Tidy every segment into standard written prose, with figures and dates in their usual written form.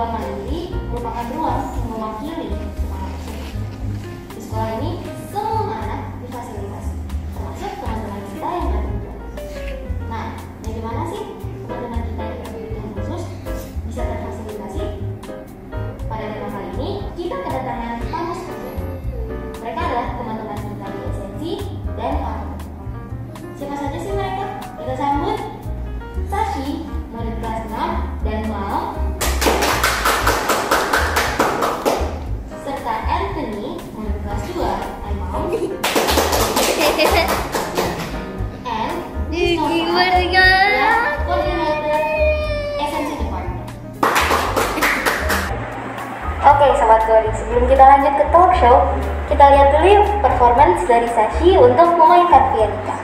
ruang mandiri merupakan ruang yang mewakili semangat tersebut. Di sekolah ini, semua anak difasilitasi, termasuk teman-teman kita yang berkebutuhan. Nah, bagaimana sih teman-teman kita yang berkebutuhan khusus bisa terfasilitasi? Pada tema kali ini, kita kedatangan tamu spesial. Mereka adalah teman-teman kita di Esensi dan Pak. Siapa saja sih mereka? Kita sambut Sashi, murid kelas 6 dan Mam, serta Anthony, murid kelas 2 dan Mam, and koordinator Esensi Department. Oke, Sobat Goding, sebelum kita lanjut ke talk show, kita lihat dulu yuk performance dari Sashi untuk memainkan pianika.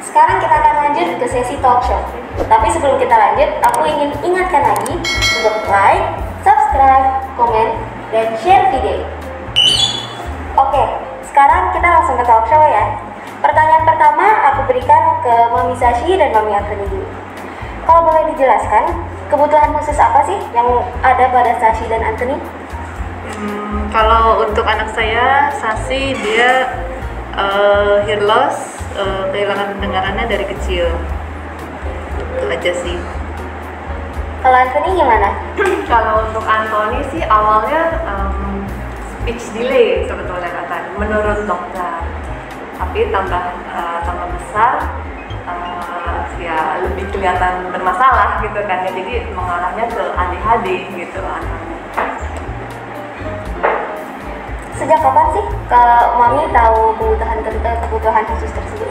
Sekarang kita akan lanjut ke sesi talk show. Tapi sebelum kita lanjut, aku ingin ingatkan lagi untuk like, subscribe, komen, dan share video. Oke, sekarang kita langsung ke talk show ya. Pertanyaan pertama aku berikan ke Mami Sashi dan Mami Anthony dulu. Kalau boleh dijelaskan, kebutuhan khusus apa sih yang ada pada Sashi dan Anthony? Kalau untuk anak saya, Sashi, dia hear loss, kehilangan pendengarannya dari kecil. Itu aja sih. Kalau Anthony gimana? Kalau untuk Anthony sih awalnya speech delay sebetulnya kata menurut dokter. Tapi tambah besar ya lebih kelihatan bermasalah gitu kan ya. Jadi mengarahnya ke ADHD gitu Anthony. Sejak kapan sih Mami tahu kebutuhan khusus tersebut?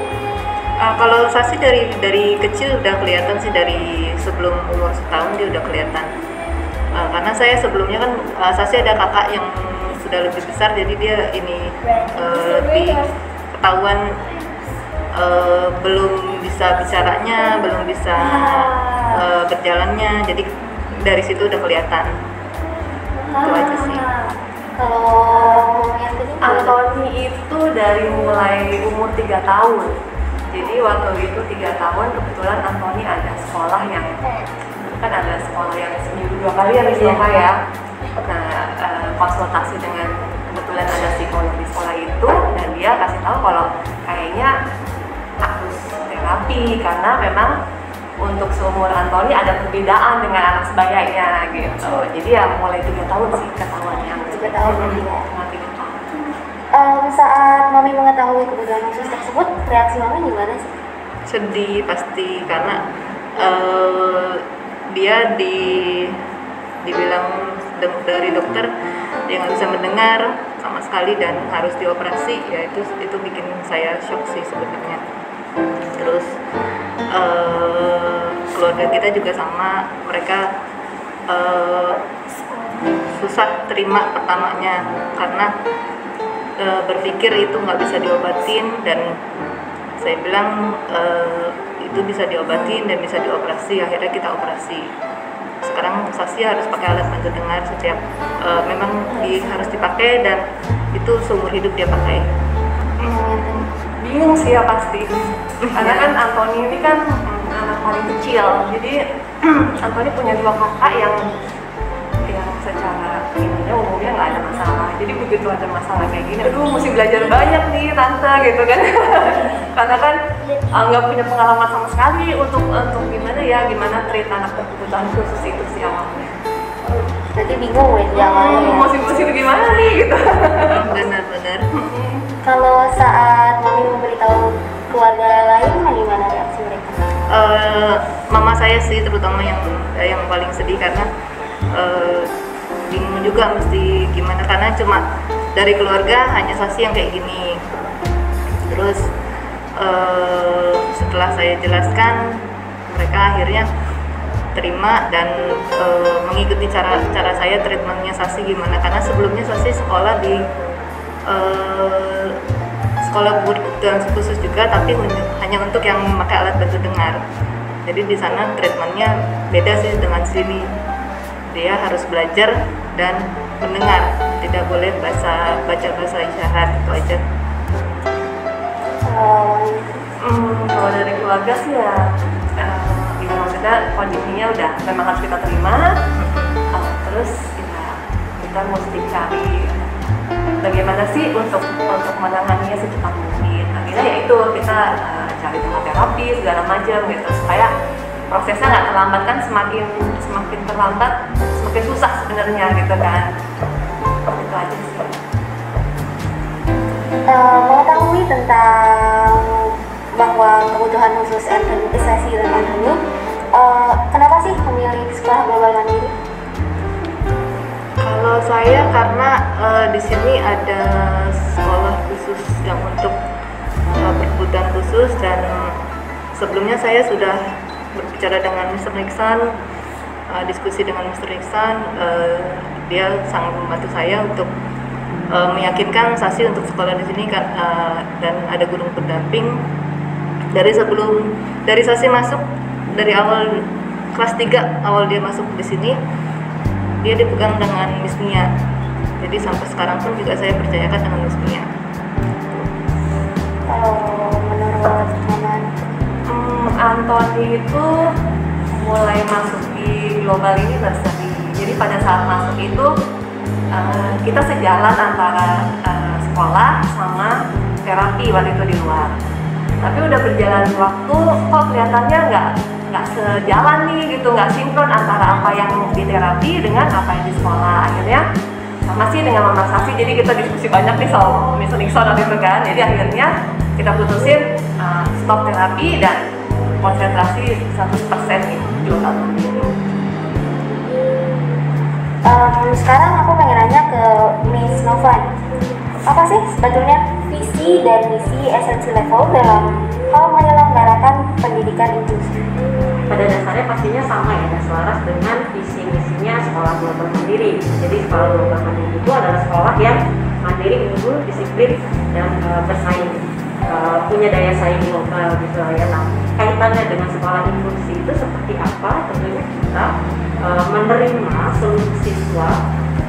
Kalau Sashi dari kecil udah kelihatan sih, dari sebelum umur setahun dia udah kelihatan. Karena saya sebelumnya kan Sashi ada kakak yang sudah lebih besar, jadi dia ini lebih ketahuan belum bisa bisa bicaranya, belum bisa berjalannya. Jadi dari situ udah kelihatan. Itu aja sih. Kalau yang tadi Anthony itu dari mulai umur 3 tahun. Jadi waktu itu 3 tahun kebetulan Anthony ada sekolah yang kan ada sekolah yang seminggu 2 kali ya di sekolah ya. Nah konsultasi dengan kebetulan ada psikolog di sekolah itu dan dia kasih tahu kalau kayaknya harus terapi karena memang untuk seumur Anthony ada perbedaan dengan anak sebayanya gitu. Jadi ya mulai 3 tahun sih ketahuannya. 3 tahun ya. 3 tahun. Saat Mami mengetahui kebutuhan khusus tersebut, reaksi Mami gimana sih? Sedih pasti karena dia dibilang dari dokter dia nggak bisa mendengar sama sekali dan harus dioperasi. Ya itu bikin saya shock sih sebenarnya. Terus keluarga kita juga sama, mereka susah terima pertamanya karena berpikir itu nggak bisa diobatin, dan saya bilang itu bisa diobatin dan bisa dioperasi. Akhirnya kita operasi. Sekarang Sasi harus pakai alat bantu dengar setiap memang harus dipakai dan itu seumur hidup dia pakai. Bingung sih ya pasti karena kan Anthony ini kan anak paling kecil, jadi Anthony punya 2 kakak yang secara ininya umumnya nggak ada masalah. Jadi begitu ada masalah kayak gini, aduh mesti belajar banyak nih tante gitu kan karena kan nggak punya pengalaman sama sekali untuk gimana treat anak berkebutuhan khusus itu sih awalnya. Berarti bingung ya awalnya. Mesti gimana nih gitu. Benar-benar. Kalau saat Mami memberitahu keluarga lain, gimana reaksi mereka? Mama saya sih terutama yang paling sedih karena bingung juga mesti gimana, karena cuma dari keluarga hanya Sasi yang kayak gini. Terus setelah saya jelaskan, mereka akhirnya terima dan mengikuti cara saya treatmentnya Sasi gimana, karena sebelumnya Sasi sekolah di sekolah kebutuhan khusus juga, tapi hanya untuk yang memakai alat bantu dengar. Jadi di sana treatmentnya beda sih dengan sini. Dia harus belajar dan mendengar, tidak boleh baca bahasa isyarat, itu aja. Kalau dari keluarga sih ya maksudnya kondisinya udah memang harus kita terima. Terus ya, kita mesti cari bagaimana sih untuk menanganinya secepat mungkin. Akhirnya ya itu kita cari tempat terapi segala macam gitu supaya prosesnya nggak terlambat, kan semakin terlambat semakin susah sebenarnya gitu kan. Itu aja sih. Mengetahui tentang bahwa kebutuhan khusus Sasi dan Anthony, kenapa sih memilih sekolah global mandiri? Kalau saya karena di sini ada sekolah khusus yang untuk berkebutuhan khusus, dan sebelumnya saya sudah berbicara dengan Mr. Nixon, diskusi dengan Mr. Nixon, dia sangat membantu saya untuk meyakinkan Sasi untuk sekolah di sini kan, dan ada guru pendamping. Dari Sasi masuk, dari awal kelas 3 awal dia masuk di sini, dia dipegang dengan Miss Mia. Jadi sampai sekarang pun juga saya percayakan dengan Miss Mia. Menurut Mama, Anthony itu mulai masuk di global ini nursery. Jadi pada saat masuk itu kita sejalan antara sekolah sama terapi waktu itu di luar. Tapi udah berjalan waktu, kok kelihatannya nggak sejalan nih gitu, nggak sinkron antara apa yang di terapi dengan apa yang di sekolah. Akhirnya sama sih dengan Mama Sasi, jadi kita diskusi banyak nih soal Mr. Nixon waktu itu kan. Jadi akhirnya kita putusin stop terapi dan konsentrasi 100% di global mandiri. Sekarang aku pengen nanya ke Miss Novan, apa sih sebetulnya visi dan misi esensi level dalam hal menyelenggarakan pendidikan inklusif? Pada dasarnya pastinya sama ya, dan selaras dengan visi misinya sekolah global mandiri. Jadi sekolah global mandiri itu adalah sekolah yang mandiri, unggul, disiplin, dan bersaing punya daya saing global gitu lah ya. Nah, kaitannya dengan sekolah inklusi itu seperti apa? Tentunya kita menerima seluruh siswa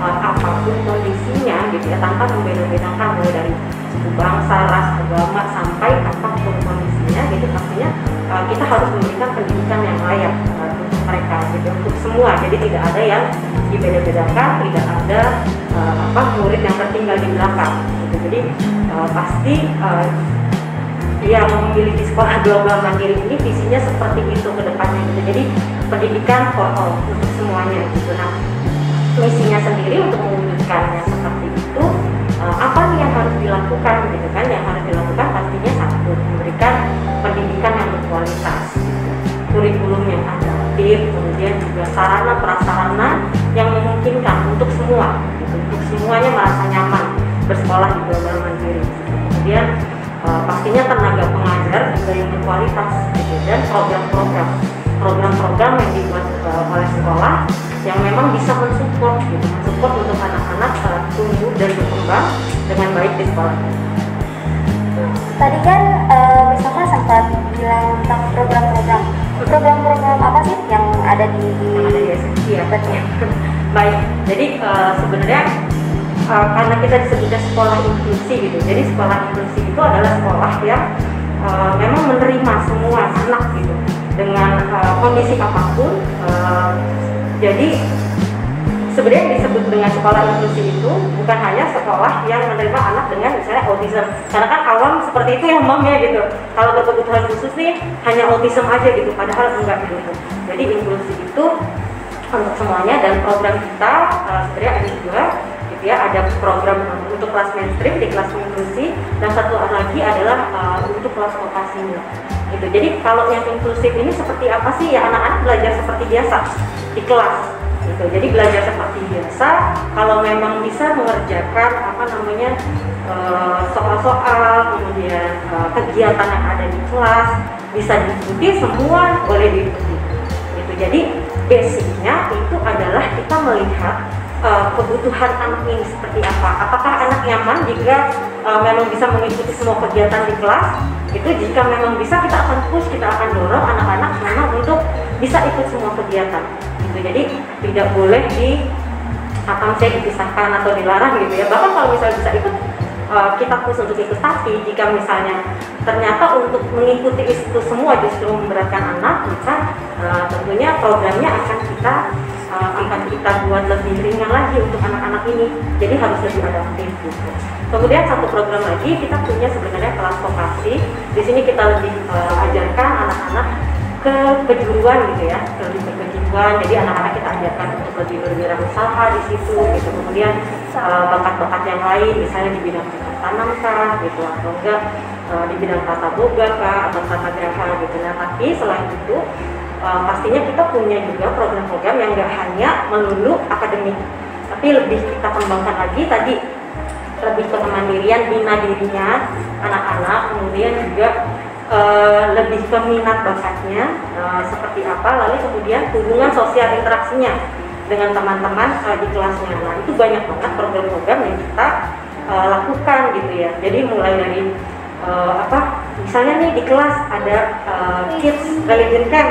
apapun kondisinya gitu ya, tanpa membeda-bedakan mulai dari suku bangsa, ras, agama sampai apapun kondisinya gitu. Pastinya kita harus memberikan pendidikan yang layak untuk mereka gitu, untuk semua. Jadi tidak ada yang dibeda-bedakan, tidak ada murid yang tertinggal di belakang gitu. Jadi pasti yang memiliki sekolah global mandiri ini visinya seperti itu ke depannya gitu. Jadi pendidikan for all, untuk semuanya gitu. Nah, misinya sendiri untuk mewujudkannya seperti itu, apa nih yang harus dilakukan gitu kan? Yang harus dilakukan pastinya satu, memberikan pendidikan yang berkualitas gitu. Kurikulum yang adaptif, kemudian juga sarana prasarana yang memungkinkan untuk semua gitu. Untuk semuanya merasa nyaman bersekolah di global mandiri gitu. Kemudian pastinya tenaga pengajar juga yang berkualitas gitu, dan program-program yang dibuat oleh sekolah yang memang bisa mensupport untuk anak-anak tumbuh dan berkembang dengan baik di sekolah. Tadi kan Misalnya sempat bilang tentang program-program apa sih yang ada di SMC ya. Baik, jadi sebenarnya karena kita disebutnya sekolah inklusi gitu, jadi sekolah inklusi itu adalah sekolah yang memang menerima semua anak gitu dengan kondisi apapun. Jadi sebenarnya yang disebut dengan sekolah inklusi itu bukan hanya sekolah yang menerima anak dengan misalnya autism, karena kan awam seperti itu ya Mam ya gitu. Kalau berkebutuhan khusus nih hanya autism aja gitu, padahal enggak gitu. Jadi inklusi itu untuk semuanya, dan program kita sebenarnya ada juga gitu ya, ada program untuk kelas mainstream di kelas inklusi, dan satu lagi adalah untuk kelas vokasinya gitu. Jadi kalau yang inklusif ini seperti apa sih ya, anak-anak belajar seperti biasa di kelas gitu. Jadi belajar seperti biasa, kalau memang bisa mengerjakan soal-soal, kemudian kegiatan yang ada di kelas bisa diikuti, semua boleh diikuti gitu. Jadi basicnya itu adalah kita melihat kebutuhan anak ini seperti apa. Apakah anak nyaman jika memang bisa mengikuti semua kegiatan di kelas? Itu jika memang bisa, kita akan push, kita akan dorong anak-anak memang untuk bisa ikut semua kegiatan gitu. Jadi tidak boleh dipisahkan atau dilarang gitu ya. Bahkan kalau misalnya bisa ikut, kita push untuk ikut. Tapi jika misalnya ternyata untuk mengikuti itu semua justru memberatkan anak, maka tentunya programnya akan kita buat lebih ringan lagi untuk anak-anak ini. Jadi harus lebih adaptif gitu. Kemudian satu program lagi kita punya sebenarnya kelas vokasi. Di sini kita lebih ajarkan anak-anak ke kejuruan gitu ya, lebih ke kejuruan. Jadi anak-anak kita ajarkan untuk lebih berwirausaha di situ gitu. Kemudian bakat-bakat yang lain, misalnya di bidang tanam kah gitu, atau enggak di bidang tata boga kah, atau tata graha gitu. Nah, tapi selain itu pastinya kita punya juga program-program yang nggak hanya melulu akademik, tapi lebih kita kembangkan lagi tadi, lebih ke kemandirian, bina dirinya anak-anak, kemudian juga lebih ke minat bakatnya seperti apa, lalu kemudian hubungan sosial interaksinya dengan teman-teman di kelasnya. Nah, itu banyak banget program-program yang kita lakukan gitu ya. Jadi mulai dari misalnya nih di kelas ada kids religion camp,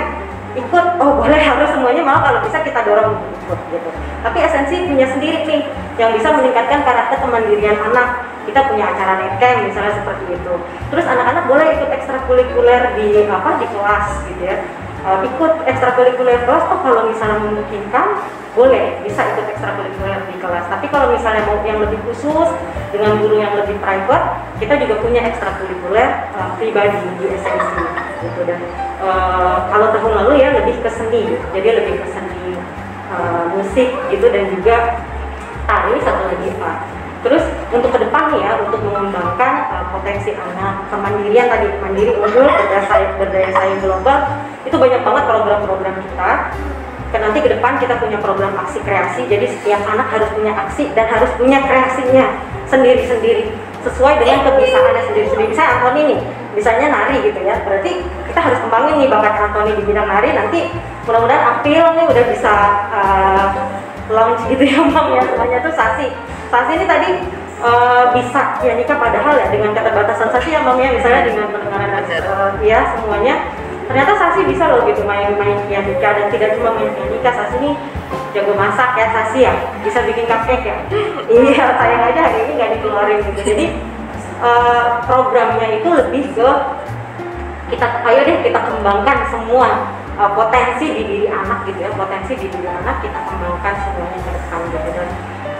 ikut, oh boleh, harus semuanya, malah kalau bisa kita dorong untuk ikut gitu. Tapi esensi punya sendiri nih yang bisa meningkatkan karakter kemandirian anak. Kita punya acara netcamp misalnya seperti itu. Terus anak-anak boleh ikut ekstrakurikuler di kelas gitu ya. Ikut ekstrakurikuler kelas, kalau misalnya memungkinkan boleh bisa ikut ekstrakurikuler di kelas. Tapi kalau misalnya mau yang lebih khusus dengan guru yang lebih private, kita juga punya ekstrakurikuler pribadi di SMC gitu. Dan kalau tahun lalu ya lebih ke seni gitu. Jadi lebih ke seni musik gitu, dan juga tari satu lagi Pak. Terus untuk ke depan ya, untuk mengembangkan potensi anak, kemandirian tadi, mandiri, unggul, berdaya saing global, itu banyak banget program-program kita. Nanti ke depan kita punya program aksi kreasi, jadi setiap anak harus punya aksi dan harus punya kreasinya sendiri-sendiri, sesuai dengan kebiasaannya sendiri-sendiri. Misalnya Antoni nih, misalnya nari gitu ya, berarti kita harus kembangin nih bakat Antoni di bidang nari. Nanti mudah-mudahan April nih udah bisa launch gitu ya Bang ya, semuanya tuh Sasi ini tadi bisa ya nikah, padahal ya dengan keterbatasan Sasi ya Mam ya, misalnya dengan pendengaran dan ya semuanya, ternyata Sasi bisa loh gitu main-main pianika, dan tidak cuma main pianika, Sasi ini jago masak ya, Sasi ya bisa bikin cupcake ya. Iya, sayang aja hari ini nggak dikeluarin gitu. Jadi programnya itu lebih ke ayo deh kita kembangkan semua potensi di diri anak gitu ya, potensi di diri anak kita kembangkan semuanya ke depan gitu. Dan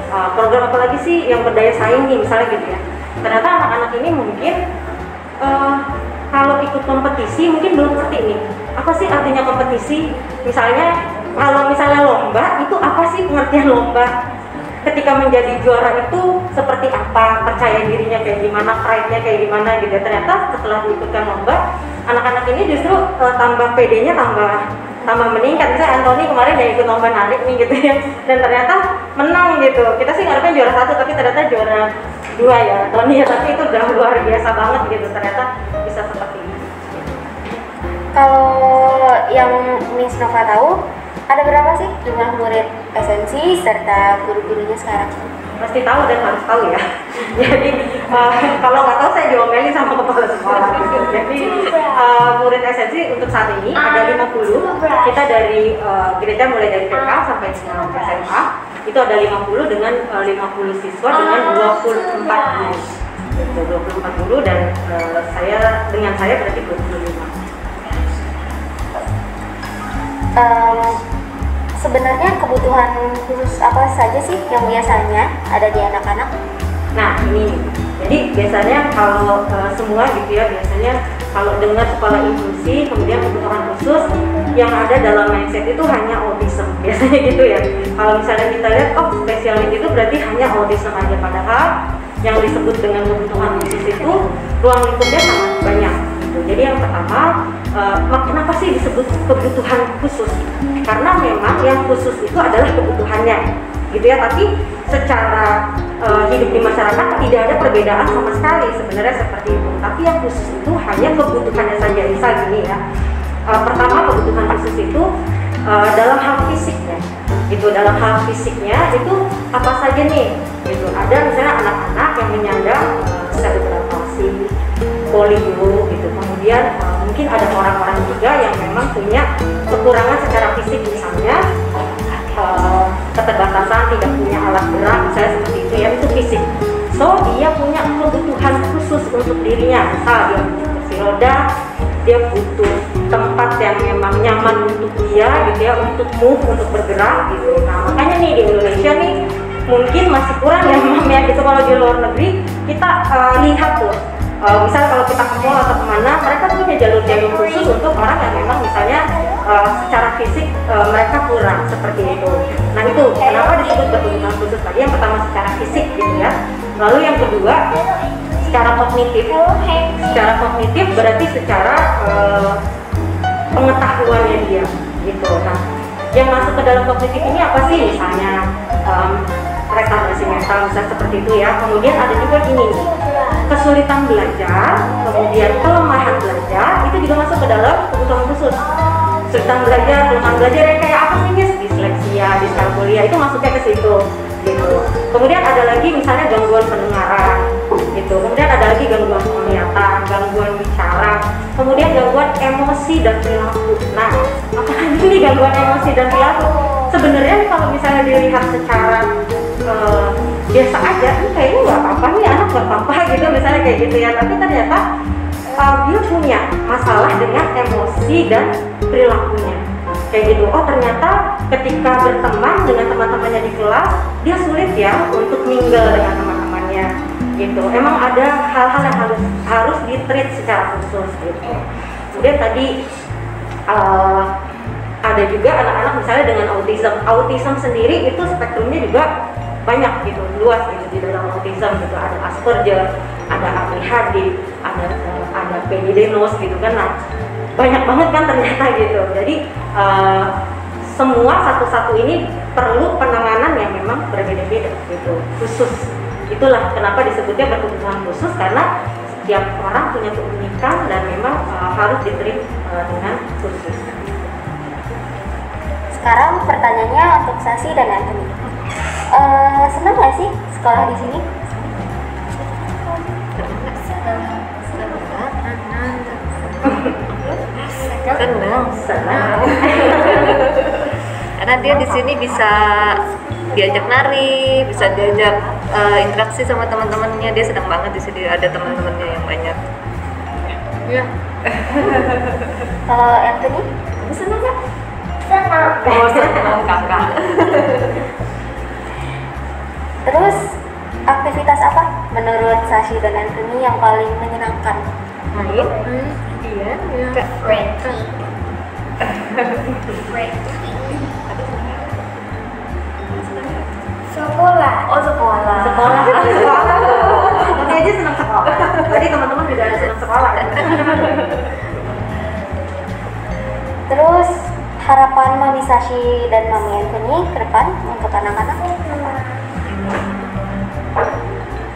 program apa lagi sih yang berdaya saing nih misalnya gitu ya, ternyata anak-anak ini mungkin kalau ikut kompetisi mungkin belum ngerti nih apa sih artinya kompetisi. Misalnya kalau misalnya lomba itu apa sih pengertian lomba, ketika menjadi juara itu seperti apa, percaya dirinya kayak gimana, pride-nya kayak gimana gitu ya. Ternyata setelah diikutkan lomba, anak-anak ini justru tambah PD-nya tambah meningkat. Misalnya Anthony kemarin yang ikut lomba narik nih gitu ya, dan ternyata menang gitu. Kita sih ngarepin juara 1 tapi ternyata juara 2 ya Anthony ya, tapi itu udah luar biasa banget gitu, ternyata bisa seperti ini. Kalau yang Miss Nova tahu, ada berapa sih jumlah murid esensi serta guru-gurunya sekarang? Pasti tahu dan harus tahu ya. Jadi kalau nggak tahu saya diomelin sama kepala sekolah gitu. Jadi murid esensi untuk saat ini ada 50. Kita dari gereja mulai dari TK sampai dengan SMA itu ada 50 dengan 50 siswa dengan 24 guru. 24 guru dan dengan saya berarti 25. Sebenarnya kebutuhan khusus apa saja sih yang biasanya ada di anak-anak? Nah ini, jadi biasanya kalau semua gitu ya, biasanya kalau dengar sekolah inklusi kemudian kebutuhan khusus yang ada dalam mindset itu hanya autism biasanya gitu ya. Kalau misalnya kita lihat spesial needs itu berarti hanya autism aja, padahal yang disebut dengan kebutuhan khusus itu ruang lingkupnya sangat banyak gitu. Jadi yang pertama, kenapa sih disebut kebutuhan khusus? Karena memang yang khusus itu adalah kebutuhannya gitu ya, tapi secara hidup di masyarakat tidak ada perbedaan sama sekali sebenarnya seperti itu. Tapi yang khusus itu hanya kebutuhannya saja. Misal gini ya, pertama kebutuhan khusus itu dalam hal fisiknya gitu. Dalam hal fisiknya itu apa saja nih gitu. Ada misalnya anak-anak yang menyandang cerebral palsy, polio gitu. Kemudian mungkin ada orang-orang juga yang memang punya kekurangan secara fisik, misalnya keterbatasan, tidak punya alat gerak misalnya seperti itu ya, itu fisik. So dia punya kebutuhan khusus untuk dirinya, misal dia butuh kursi roda, dia butuh tempat yang memang nyaman untuk dia gitu ya, untuk move, untuk bergerak gitu. Nah makanya nih di Indonesia nih mungkin masih kurang ya Mam ya gitu. Kalau di luar negeri kita lihat tuh, misalnya kalau kita ke mall atau kemana, mereka punya jalur-jalur khusus untuk orang yang memang misalnya secara fisik mereka kurang seperti itu. Nah itu kenapa disebut kebutuhan khusus tadi. Yang pertama secara fisik gitu ya, lalu yang kedua secara kognitif. Secara kognitif berarti secara pengetahuannya dia gitu. Nah yang masuk ke dalam kognitif ini apa sih? Misalnya retardasi mental misalnya seperti itu ya. Kemudian ada juga ini nih, kesulitan belajar, kemudian kelemahan belajar, itu juga masuk ke dalam kebutuhan khusus. Kesulitan belajar, kelemahan belajar yang kayak apa sih Miss? Disleksia, diskalkulia, itu masuknya ke situ gitu. Kemudian ada lagi misalnya gangguan pendengaran gitu. Kemudian ada lagi gangguan penglihatan, gangguan bicara, kemudian gangguan emosi dan perilaku. Nah, apakah ini gangguan emosi dan perilaku? Sebenarnya kalau misalnya dilihat secara biasa aja, ini kayaknya nggak apa-apa nih, anak nggak apa-apa gitu misalnya kayak gitu ya. Tapi ternyata dia punya masalah dengan emosi dan perilakunya kayak gitu. Oh ternyata ketika berteman dengan teman-temannya di kelas, dia sulit ya untuk mingle dengan teman-temannya gitu. Emang ada hal-hal yang harus di-treat secara khusus gitu. Kemudian tadi ada juga anak-anak misalnya dengan autism. Autism sendiri itu spektrumnya juga banyak gitu, luas gitu di dalam autism gitu. Ada Asperger, ada ADHD, ada PDD-NOS gitu kan. Nah, banyak banget kan ternyata gitu. Jadi semua satu-satu ini perlu penanganan yang memang berbeda-beda gitu, khusus. Itulah kenapa disebutnya berkebutuhan khusus, karena setiap orang punya keunikan dan memang harus diterima dengan khusus. Sekarang pertanyaannya untuk Sasi dan Anthony. Senang nggak sih sekolah di sini? Senang. Karena dia di sini bisa diajak nari, bisa diajak interaksi sama teman-temannya. Dia senang banget di sini ada teman-temannya yang banyak. Iya. Kalau Anthony, Kamu senang nggak? senang. Oh, senang kakak. Terus aktivitas apa menurut Sashi dan Anthony yang paling menyenangkan? Main? Iya. Sekolah. Oh, sekolah. Sekolah. Ini aja senang sekolah. Berarti teman-teman juga senang sekolah. Terus harapan Mami Sashi dan Mami Anthony ke depan untuk anak-anak apa?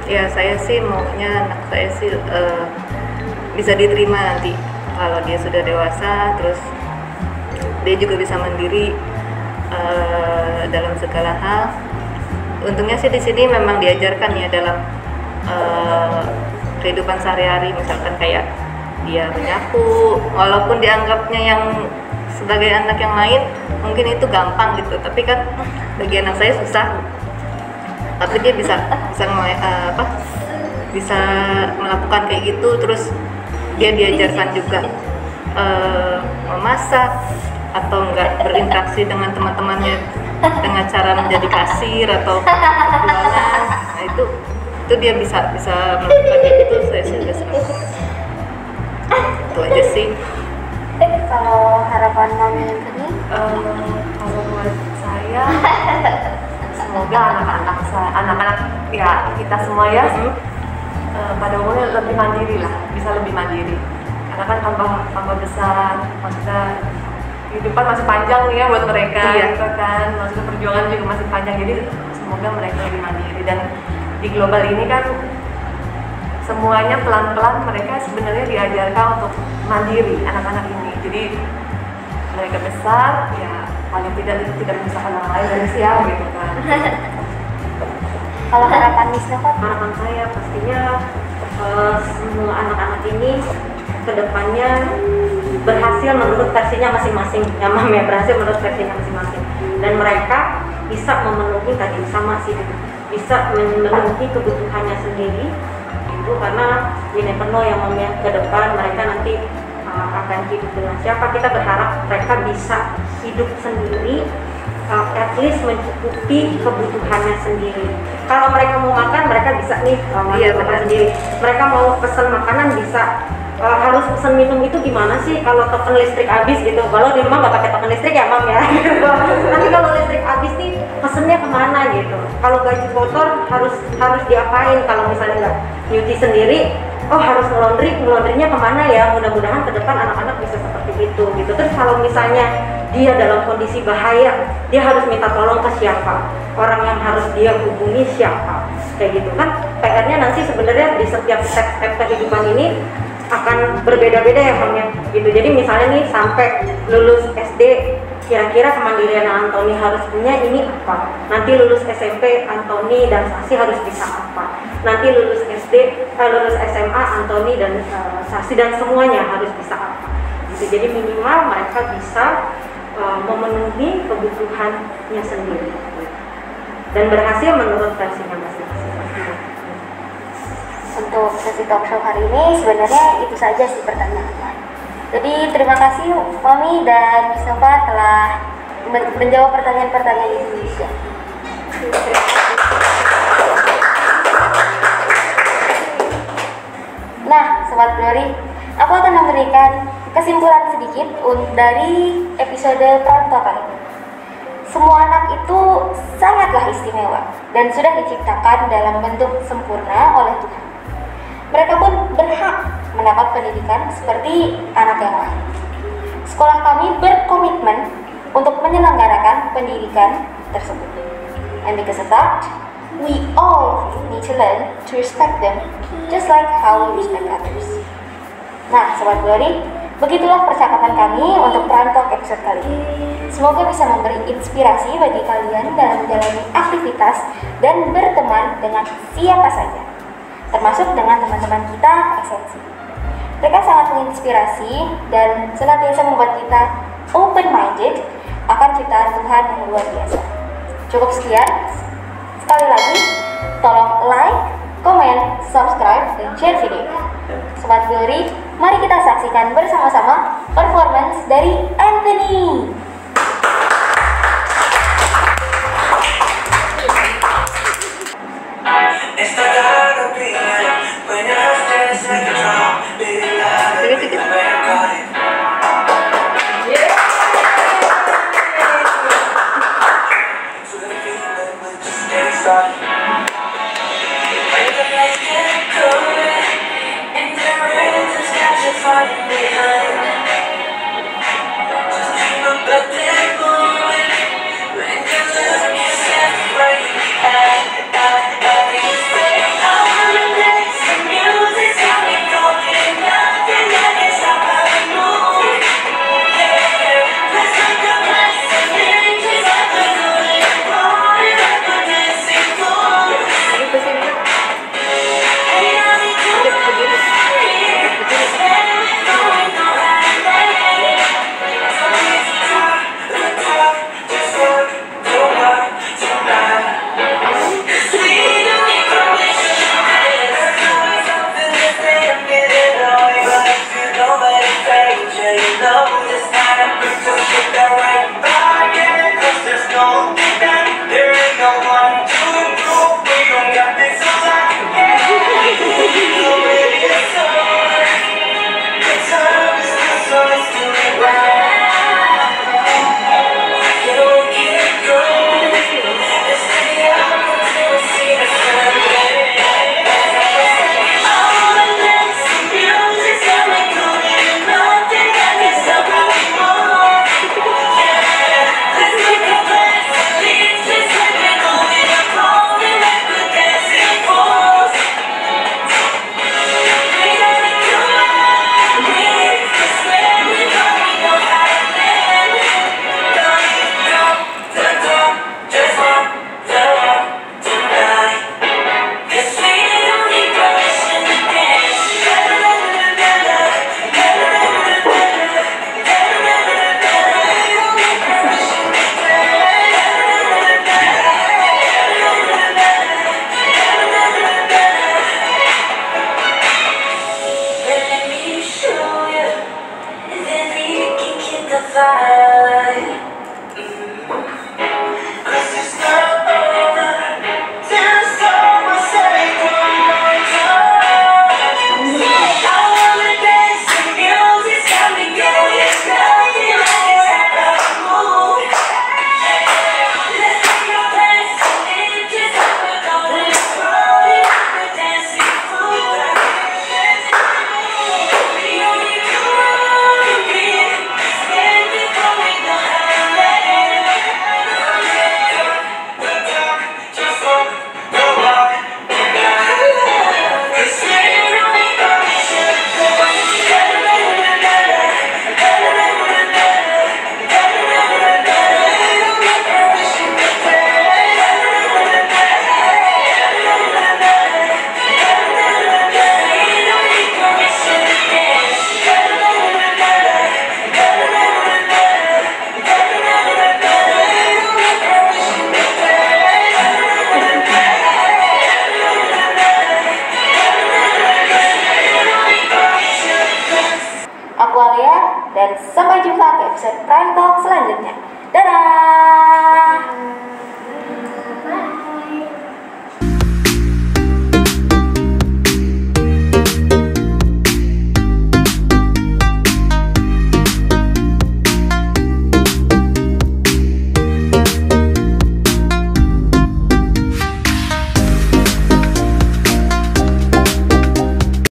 Ya saya sih maunya anak saya sih bisa diterima nanti kalau dia sudah dewasa, terus dia juga bisa mandiri dalam segala hal. Untungnya sih di sini memang diajarkan ya dalam kehidupan sehari-hari, misalkan kayak dia menyapu, walaupun dianggapnya yang sebagai anak yang lain mungkin itu gampang gitu, tapi kan bagi anak saya susah. Tapi dia bisa bisa melakukan kayak gitu. Terus dia diajarkan juga memasak atau enggak berinteraksi dengan teman-temannya dengan cara menjadi kasir atau jualan. Nah itu dia bisa melakukan kayak gitu. Saya sih udah senang. Itu aja sih. Kalau harapan Mami Anthony? Kalau buat saya, semoga anak-anak ya kita semua ya pada umumnya lebih mandiri lah, bisa lebih mandiri. Karena kan tambah besar, maksudnya kehidupan masih panjang nih ya buat mereka, gitu kan. Maksudnya perjuangan juga masih panjang, jadi semoga mereka lebih mandiri. Dan di global ini kan semuanya pelan-pelan mereka sebenarnya diajarkan untuk mandiri anak-anak ini. Jadi mereka besar ya paling tidak memisahkan orang lain dari siapa gitu kan. Kalau harapan Miss Nova? Harapan saya pastinya semua anak-anak ini kedepannya berhasil menurut versinya masing-masing, ya Mam ya, berhasil menurut versinya masing-masing, dan mereka bisa memenuhi tadi sama sih, bisa memenuhi kebutuhannya sendiri itu, karena you never know ya Mam ya, ke depan mereka nanti akan hidup dengan siapa. Kita berharap mereka bisa hidup sendiri, at least mencukupi kebutuhannya sendiri. Kalau mereka mau makan, mereka bisa nih makan sendiri. Mereka mau pesan makanan bisa. Harus pesan minum itu gimana sih kalau token listrik habis gitu? Kalau di rumah nggak pakai token listrik ya Mam ya. Nanti kalau listrik habis nih pesennya kemana gitu? Kalau baju kotor harus diapain? Kalau misalnya nggak nyuci sendiri, oh harus ngelondrinya kemana ya? Mudah-mudahan ke depan anak-anak bisa seperti itu gitu. Terus kalau misalnya dia dalam kondisi bahaya, dia harus minta tolong ke siapa? Orang yang harus dia hubungi siapa? Kayak gitu kan? PR-nya nanti sebenarnya di setiap step-step kehidupan ini akan berbeda-beda ya Mam ya gitu. Jadi misalnya nih sampai lulus SD, kira-kira kemandirian Anthony harus punya ini apa? Nanti lulus SMP, Anthony dan Sasi harus bisa apa? Nanti lulus lulus SMA, Anthony dan Sasi dan semuanya harus bisa apa? Gitu. Jadi minimal mereka bisa memenuhi kebutuhannya sendiri dan berhasil menurut versinya masing-masing. Untuk sesi talk show hari ini sebenarnya itu saja sih pertanyaannya. Jadi terima kasih Mami dan Miss Nova telah menjawab pertanyaan-pertanyaan Indonesia. Nah, Sobat Glory, aku akan memberikan kesimpulan sedikit dari episode Perantau kali ini. Semua anak itu sangatlah istimewa dan sudah diciptakan dalam bentuk sempurna oleh Tuhan. Mereka pun berhak mendapat pendidikan seperti anak yang lain. Sekolah kami berkomitmen untuk menyelenggarakan pendidikan tersebut. And because of that, we all need to learn to respect them, just like how we respect others. Nah, Sobat Glory, begitulah percakapan kami untuk Perantau episode kali ini. Semoga bisa memberi inspirasi bagi kalian dalam menjalani aktivitas dan berteman dengan siapa saja, termasuk dengan teman-teman kita esensi. Mereka sangat menginspirasi dan senantiasa membuat kita open-minded akan ciptaan Tuhan yang luar biasa. Cukup sekian. Sekali lagi, tolong like, komen, subscribe, dan share video. Sobat Glory, mari kita saksikan bersama-sama performance dari Anthony. Start